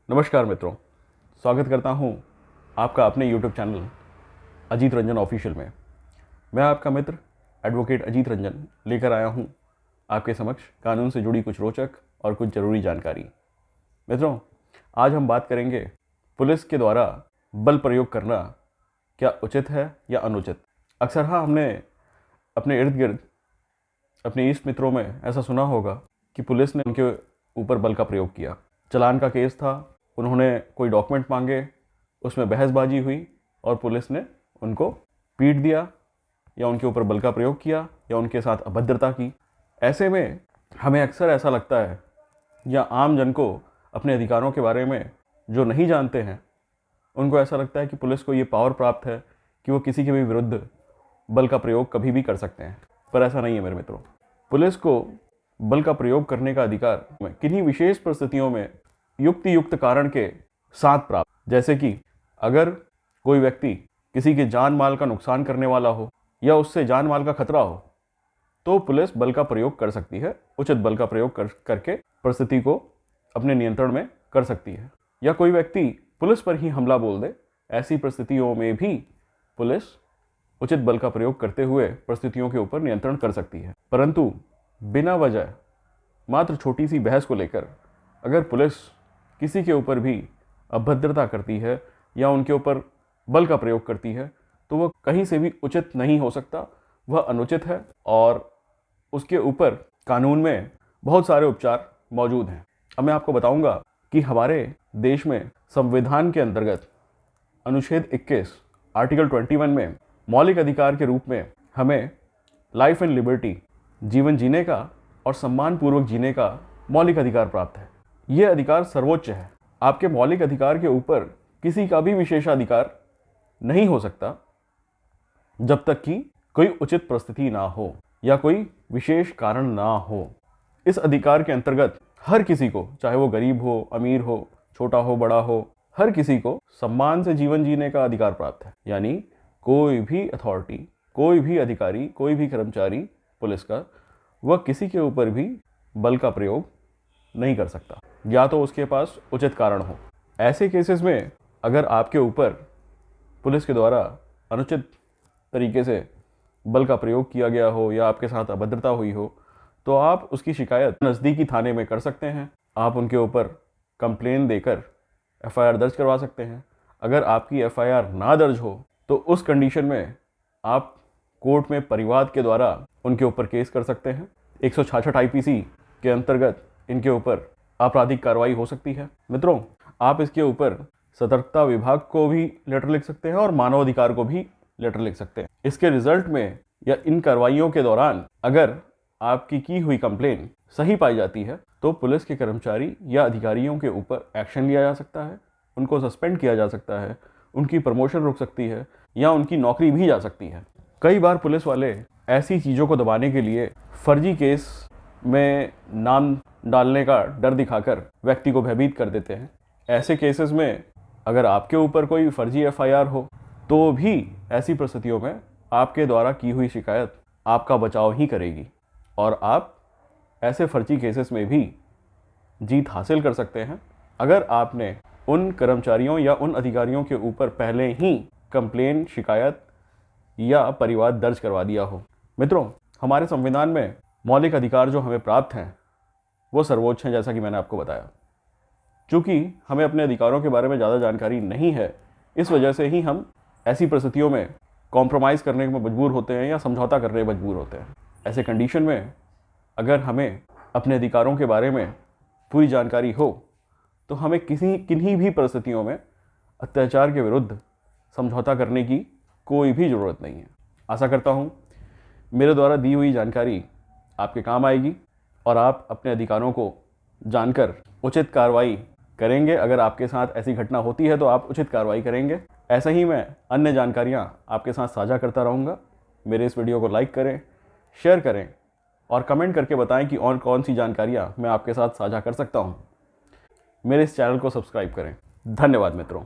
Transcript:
नमस्कार मित्रों, स्वागत करता हूं आपका अपने YouTube channel Ajit Ranjan official में। मैं आपका मित्र एडवोकेट अजीत रंजन लेकर आया हूं आपके समक्ष कानून से जुड़ी कुछ रोचक और कुछ ज़रूरी जानकारी। मित्रों, आज हम बात करेंगे पुलिस के द्वारा बल प्रयोग करना क्या उचित है या अनुचित। अक्सर हमने अपने इर्द गिर्द अपने इष्ट मित्रों में ऐसा सुना होगा कि पुलिस ने उनके ऊपर बल का प्रयोग किया। चालान का केस था, उन्होंने कोई डॉक्यूमेंट मांगे, उसमें बहसबाजी हुई और पुलिस ने उनको पीट दिया या उनके ऊपर बल का प्रयोग किया या उनके साथ अभद्रता की। ऐसे में हमें अक्सर ऐसा लगता है या आम जन को अपने अधिकारों के बारे में जो नहीं जानते हैं उनको ऐसा लगता है कि पुलिस को ये पावर प्राप्त है कि वो किसी के भी विरुद्ध बल का प्रयोग कभी भी कर सकते हैं, पर ऐसा नहीं है मेरे मित्रों। पुलिस को बल का प्रयोग करने का अधिकार किन्हीं विशेष परिस्थितियों में युक्त कारण के साथ प्राप्त, जैसे कि अगर कोई व्यक्ति किसी के जान माल का नुकसान करने वाला हो या उससे जान माल का खतरा हो तो पुलिस बल का प्रयोग कर सकती है, उचित बल का प्रयोग करके परिस्थिति को अपने नियंत्रण में कर सकती है। या कोई व्यक्ति पुलिस पर ही हमला बोल दे, ऐसी परिस्थितियों में भी पुलिस उचित बल का प्रयोग करते हुए परिस्थितियों के ऊपर नियंत्रण कर सकती है। परंतु बिना वजह मात्र छोटी सी बहस को लेकर अगर पुलिस किसी के ऊपर भी अभद्रता करती है या उनके ऊपर बल का प्रयोग करती है तो वह कहीं से भी उचित नहीं हो सकता, वह अनुचित है और उसके ऊपर कानून में बहुत सारे उपचार मौजूद हैं। अब मैं आपको बताऊंगा कि हमारे देश में संविधान के अंतर्गत अनुच्छेद 21 आर्टिकल 21 में मौलिक अधिकार के रूप में हमें लाइफ एंड लिबर्टी, जीवन जीने का और सम्मानपूर्वक जीने का मौलिक अधिकार प्राप्त है। यह अधिकार सर्वोच्च है। आपके मौलिक अधिकार के ऊपर किसी का भी विशेषाधिकार नहीं हो सकता जब तक कि कोई उचित परिस्थिति ना हो या कोई विशेष कारण ना हो। इस अधिकार के अंतर्गत हर किसी को, चाहे वो गरीब हो, अमीर हो, छोटा हो, बड़ा हो, हर किसी को सम्मान से जीवन जीने का अधिकार प्राप्त है। यानी कोई भी अथॉरिटी, कोई भी अधिकारी, कोई भी कर्मचारी पुलिस का, वह किसी के ऊपर भी बल का प्रयोग नहीं कर सकता या तो उसके पास उचित कारण हो। ऐसे केसेस में अगर आपके ऊपर पुलिस के द्वारा अनुचित तरीके से बल का प्रयोग किया गया हो या आपके साथ अभद्रता हुई हो तो आप उसकी शिकायत नज़दीकी थाने में कर सकते हैं। आप उनके ऊपर कंप्लेन देकर एफआईआर दर्ज करवा सकते हैं। अगर आपकी एफआईआर ना दर्ज हो तो उस कंडीशन में आप कोर्ट में परिवाद के द्वारा उनके ऊपर केस कर सकते हैं। 166 आईपीसी के अंतर्गत इनके ऊपर आपराधिक कार्रवाई हो सकती है। मित्रों, आप इसके ऊपर सतर्कता विभाग को भी लेटर लिख सकते हैं और मानव अधिकार को भी लेटर लिख सकते हैं। इसके रिजल्ट में या इन कार्रवाइयों के दौरान अगर आपकी की हुई कंप्लेन सही पाई जाती है तो पुलिस के कर्मचारी या अधिकारियों के ऊपर एक्शन लिया जा सकता है, उनको सस्पेंड किया जा सकता है, उनकी प्रमोशन रुक सकती है या उनकी नौकरी भी जा सकती है। कई बार पुलिस वाले ऐसी चीज़ों को दबाने के लिए फर्जी केस में नाम डालने का डर दिखाकर व्यक्ति को भयभीत कर देते हैं। ऐसे केसेस में अगर आपके ऊपर कोई फर्जी एफआईआर हो तो भी ऐसी परिस्थितियों में आपके द्वारा की हुई शिकायत आपका बचाव ही करेगी और आप ऐसे फर्जी केसेस में भी जीत हासिल कर सकते हैं अगर आपने उन कर्मचारियों या उन अधिकारियों के ऊपर पहले ही कंप्लेन, शिकायत या परिवाद दर्ज करवा दिया हो। मित्रों, हमारे संविधान में मौलिक अधिकार जो हमें प्राप्त हैं वो सर्वोच्च हैं, जैसा कि मैंने आपको बताया। चूँकि हमें अपने अधिकारों के बारे में ज़्यादा जानकारी नहीं है, इस वजह से ही हम ऐसी परिस्थितियों में कॉम्प्रोमाइज़ करने में मजबूर होते हैं या समझौता करने में मजबूर होते हैं। ऐसे कंडीशन में अगर हमें अपने अधिकारों के बारे में पूरी जानकारी हो तो हमें किन्हीं भी परिस्थितियों में अत्याचार के विरुद्ध समझौता करने की कोई भी ज़रूरत नहीं है। आशा करता हूँ मेरे द्वारा दी हुई जानकारी आपके काम आएगी और आप अपने अधिकारों को जानकर उचित कार्रवाई करेंगे। अगर आपके साथ ऐसी घटना होती है तो आप उचित कार्रवाई करेंगे। ऐसे ही मैं अन्य जानकारियाँ आपके साथ साझा करता रहूँगा। मेरे इस वीडियो को लाइक करें, शेयर करें और कमेंट करके बताएं कि और कौन सी जानकारियाँ मैं आपके साथ साझा कर सकता हूँ। मेरे इस चैनल को सब्सक्राइब करें। धन्यवाद मित्रों।